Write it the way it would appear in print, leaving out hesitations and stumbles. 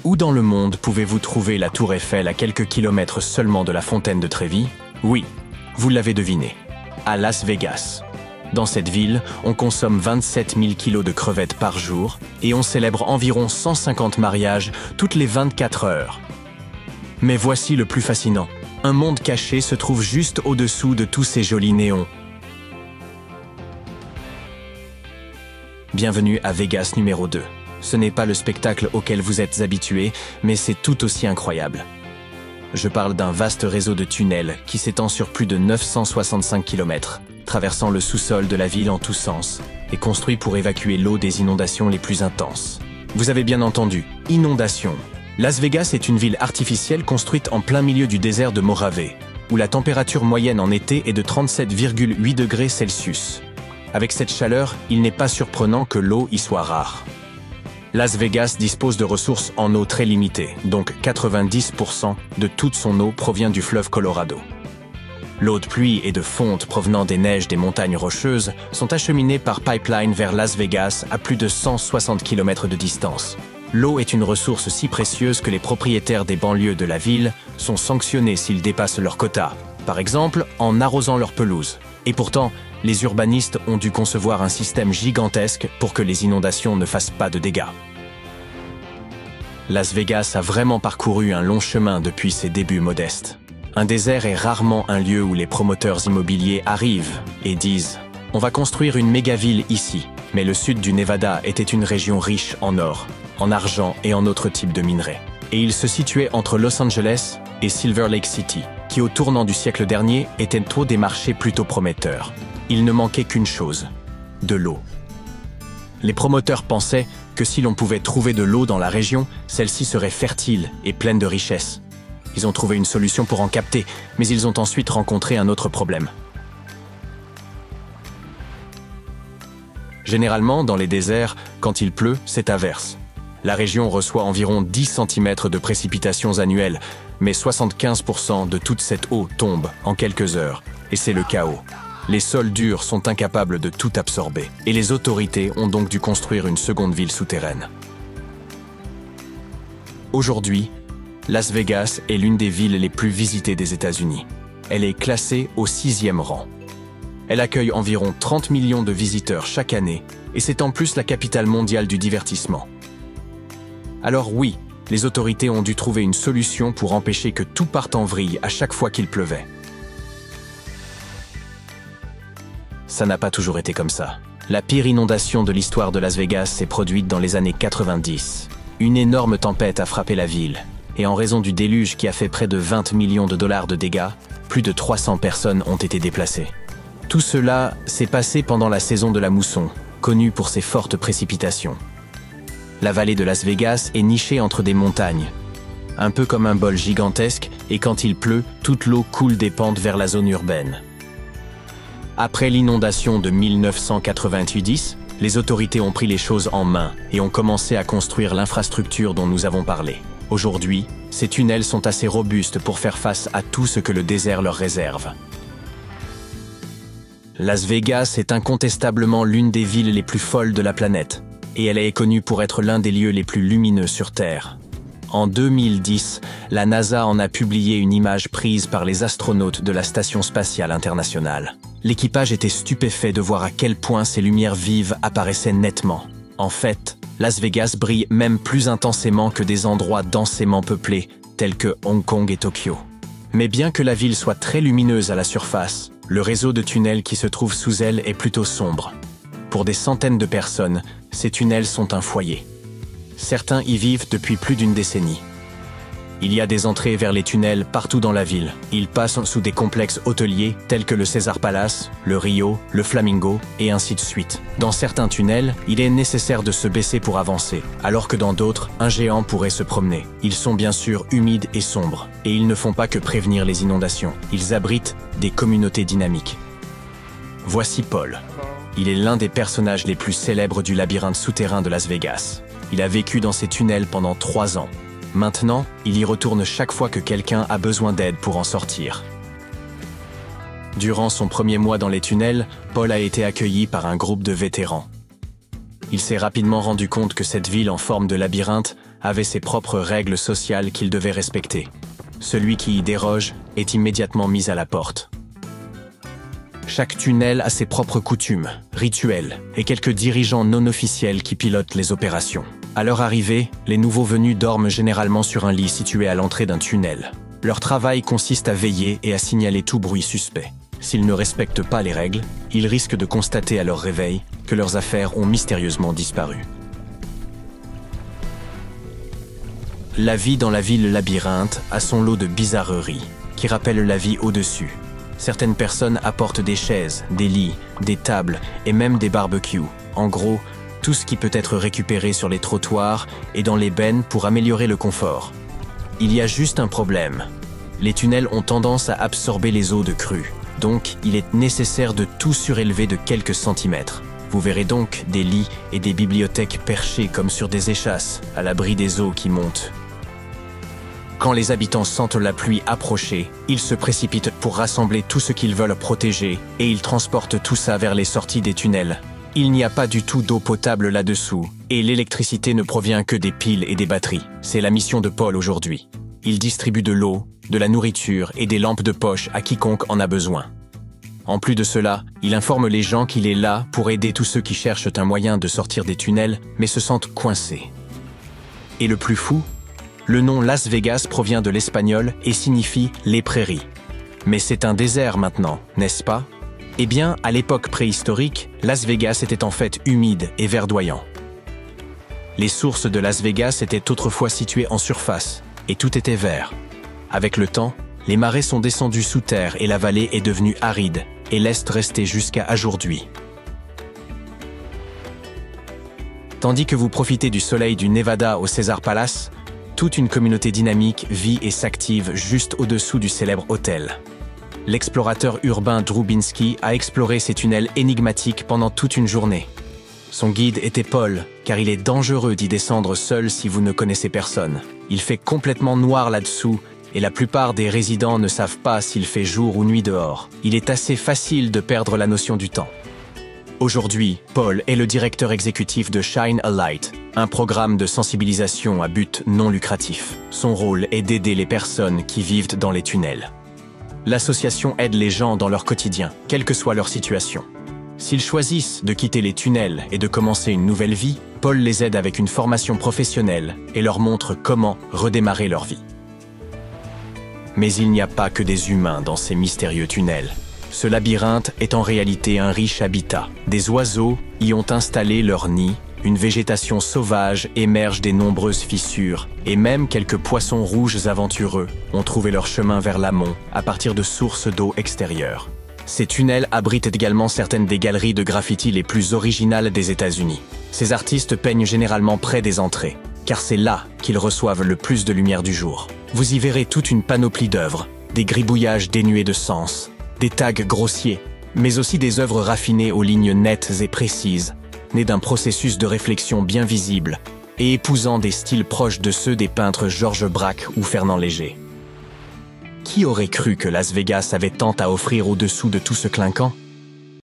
Où dans le monde pouvez-vous trouver la Tour Eiffel à quelques kilomètres seulement de la fontaine de Trévi? Oui, vous l'avez deviné, à Las Vegas. Dans cette ville, on consomme 27 000 kilos de crevettes par jour et on célèbre environ 150 mariages toutes les 24 heures. Mais voici le plus fascinant. Un monde caché se trouve juste au-dessous de tous ces jolis néons. Bienvenue à Vegas numéro 2. Ce n'est pas le spectacle auquel vous êtes habitués, mais c'est tout aussi incroyable. Je parle d'un vaste réseau de tunnels qui s'étend sur plus de 965 km, traversant le sous-sol de la ville en tous sens, et construit pour évacuer l'eau des inondations les plus intenses. Vous avez bien entendu, inondations. Las Vegas est une ville artificielle construite en plein milieu du désert de Mojave, où la température moyenne en été est de 37,8 degrés Celsius. Avec cette chaleur, il n'est pas surprenant que l'eau y soit rare. Las Vegas dispose de ressources en eau très limitées, donc 90% de toute son eau provient du fleuve Colorado. L'eau de pluie et de fonte provenant des neiges des montagnes rocheuses sont acheminées par pipeline vers Las Vegas à plus de 160 km de distance. L'eau est une ressource si précieuse que les propriétaires des banlieues de la ville sont sanctionnés s'ils dépassent leur quota, par exemple en arrosant leurs pelouses. Et pourtant, les urbanistes ont dû concevoir un système gigantesque pour que les inondations ne fassent pas de dégâts. Las Vegas a vraiment parcouru un long chemin depuis ses débuts modestes. Un désert est rarement un lieu où les promoteurs immobiliers arrivent et disent « On va construire une méga-ville ici ». Mais le sud du Nevada était une région riche en or, en argent et en autres types de minerais. Et il se situait entre Los Angeles et Silver Lake City, qui au tournant du siècle dernier étaient des marchés plutôt prometteurs. Il ne manquait qu'une chose, de l'eau. Les promoteurs pensaient que si l'on pouvait trouver de l'eau dans la région, celle-ci serait fertile et pleine de richesses. Ils ont trouvé une solution pour en capter, mais ils ont ensuite rencontré un autre problème. Généralement, dans les déserts, quand il pleut, c'est averse. La région reçoit environ 10 cm de précipitations annuelles, mais 75% de toute cette eau tombe en quelques heures, et c'est le chaos. Les sols durs sont incapables de tout absorber, et les autorités ont donc dû construire une seconde ville souterraine. Aujourd'hui, Las Vegas est l'une des villes les plus visitées des États-Unis. Elle est classée au 6e rang. Elle accueille environ 30 millions de visiteurs chaque année, et c'est en plus la capitale mondiale du divertissement. Alors oui, les autorités ont dû trouver une solution pour empêcher que tout parte en vrille à chaque fois qu'il pleuvait. Ça n'a pas toujours été comme ça. La pire inondation de l'histoire de Las Vegas s'est produite dans les années 90. Une énorme tempête a frappé la ville, et en raison du déluge qui a fait près de 20 millions de dollars de dégâts, plus de 300 personnes ont été déplacées. Tout cela s'est passé pendant la saison de la mousson, connue pour ses fortes précipitations. La vallée de Las Vegas est nichée entre des montagnes, un peu comme un bol gigantesque, et quand il pleut, toute l'eau coule des pentes vers la zone urbaine. Après l'inondation de 1990, les autorités ont pris les choses en main et ont commencé à construire l'infrastructure dont nous avons parlé. Aujourd'hui, ces tunnels sont assez robustes pour faire face à tout ce que le désert leur réserve. Las Vegas est incontestablement l'une des villes les plus folles de la planète, et elle est connue pour être l'un des lieux les plus lumineux sur Terre. En 2010, la NASA en a publié une image prise par les astronautes de la Station spatiale internationale. L'équipage était stupéfait de voir à quel point ces lumières vives apparaissaient nettement. En fait, Las Vegas brille même plus intensément que des endroits densément peuplés, tels que Hong Kong et Tokyo. Mais bien que la ville soit très lumineuse à la surface, le réseau de tunnels qui se trouve sous elle est plutôt sombre. Pour des centaines de personnes, ces tunnels sont un foyer. Certains y vivent depuis plus d'une décennie. Il y a des entrées vers les tunnels partout dans la ville. Ils passent sous des complexes hôteliers tels que le Caesars Palace, le Rio, le Flamingo et ainsi de suite. Dans certains tunnels, il est nécessaire de se baisser pour avancer, alors que dans d'autres, un géant pourrait se promener. Ils sont bien sûr humides et sombres, et ils ne font pas que prévenir les inondations. Ils abritent des communautés dynamiques. Voici Paul. Il est l'un des personnages les plus célèbres du labyrinthe souterrain de Las Vegas. Il a vécu dans ces tunnels pendant 3 ans. Maintenant, il y retourne chaque fois que quelqu'un a besoin d'aide pour en sortir. Durant son premier mois dans les tunnels, Paul a été accueilli par un groupe de vétérans. Il s'est rapidement rendu compte que cette ville en forme de labyrinthe avait ses propres règles sociales qu'il devait respecter. Celui qui y déroge est immédiatement mis à la porte. Chaque tunnel a ses propres coutumes, rituels et quelques dirigeants non officiels qui pilotent les opérations. À leur arrivée, les nouveaux venus dorment généralement sur un lit situé à l'entrée d'un tunnel. Leur travail consiste à veiller et à signaler tout bruit suspect. S'ils ne respectent pas les règles, ils risquent de constater à leur réveil que leurs affaires ont mystérieusement disparu. La vie dans la ville labyrinthe a son lot de bizarreries, qui rappellent la vie au-dessus. Certaines personnes apportent des chaises, des lits, des tables et même des barbecues. En gros, tout ce qui peut être récupéré sur les trottoirs et dans les bennes pour améliorer le confort. Il y a juste un problème. Les tunnels ont tendance à absorber les eaux de crue, donc il est nécessaire de tout surélever de quelques centimètres. Vous verrez donc des lits et des bibliothèques perchées comme sur des échasses, à l'abri des eaux qui montent. Quand les habitants sentent la pluie approcher, ils se précipitent pour rassembler tout ce qu'ils veulent protéger et ils transportent tout ça vers les sorties des tunnels. Il n'y a pas du tout d'eau potable là-dessous et l'électricité ne provient que des piles et des batteries. C'est la mission de Paul aujourd'hui. Il distribue de l'eau, de la nourriture et des lampes de poche à quiconque en a besoin. En plus de cela, il informe les gens qu'il est là pour aider tous ceux qui cherchent un moyen de sortir des tunnels mais se sentent coincés. Et le plus fou, le nom Las Vegas provient de l'espagnol et signifie « les prairies ». Mais c'est un désert maintenant, n'est-ce pas? Eh bien, à l'époque préhistorique, Las Vegas était en fait humide et verdoyant. Les sources de Las Vegas étaient autrefois situées en surface, et tout était vert. Avec le temps, les marais sont descendus sous terre et la vallée est devenue aride, et l'est resté jusqu'à aujourd'hui. Tandis que vous profitez du soleil du Nevada au Caesar Palace, toute une communauté dynamique vit et s'active juste au-dessous du célèbre hôtel. L'explorateur urbain Drubinski a exploré ces tunnels énigmatiques pendant toute une journée. Son guide était Paul, car il est dangereux d'y descendre seul si vous ne connaissez personne. Il fait complètement noir là-dessous, et la plupart des résidents ne savent pas s'il fait jour ou nuit dehors. Il est assez facile de perdre la notion du temps. Aujourd'hui, Paul est le directeur exécutif de Shine a Light, un programme de sensibilisation à but non lucratif. Son rôle est d'aider les personnes qui vivent dans les tunnels. L'association aide les gens dans leur quotidien, quelle que soit leur situation. S'ils choisissent de quitter les tunnels et de commencer une nouvelle vie, Paul les aide avec une formation professionnelle et leur montre comment redémarrer leur vie. Mais il n'y a pas que des humains dans ces mystérieux tunnels. Ce labyrinthe est en réalité un riche habitat. Des oiseaux y ont installé leur nid, une végétation sauvage émerge des nombreuses fissures, et même quelques poissons rouges aventureux ont trouvé leur chemin vers l'amont à partir de sources d'eau extérieures. Ces tunnels abritent également certaines des galeries de graffiti les plus originales des États-Unis. Ces artistes peignent généralement près des entrées, car c'est là qu'ils reçoivent le plus de lumière du jour. Vous y verrez toute une panoplie d'œuvres, des gribouillages dénués de sens, des tags grossiers, mais aussi des œuvres raffinées aux lignes nettes et précises, nées d'un processus de réflexion bien visible et épousant des styles proches de ceux des peintres Georges Braque ou Fernand Léger. Qui aurait cru que Las Vegas avait tant à offrir au-dessous de tout ce clinquant?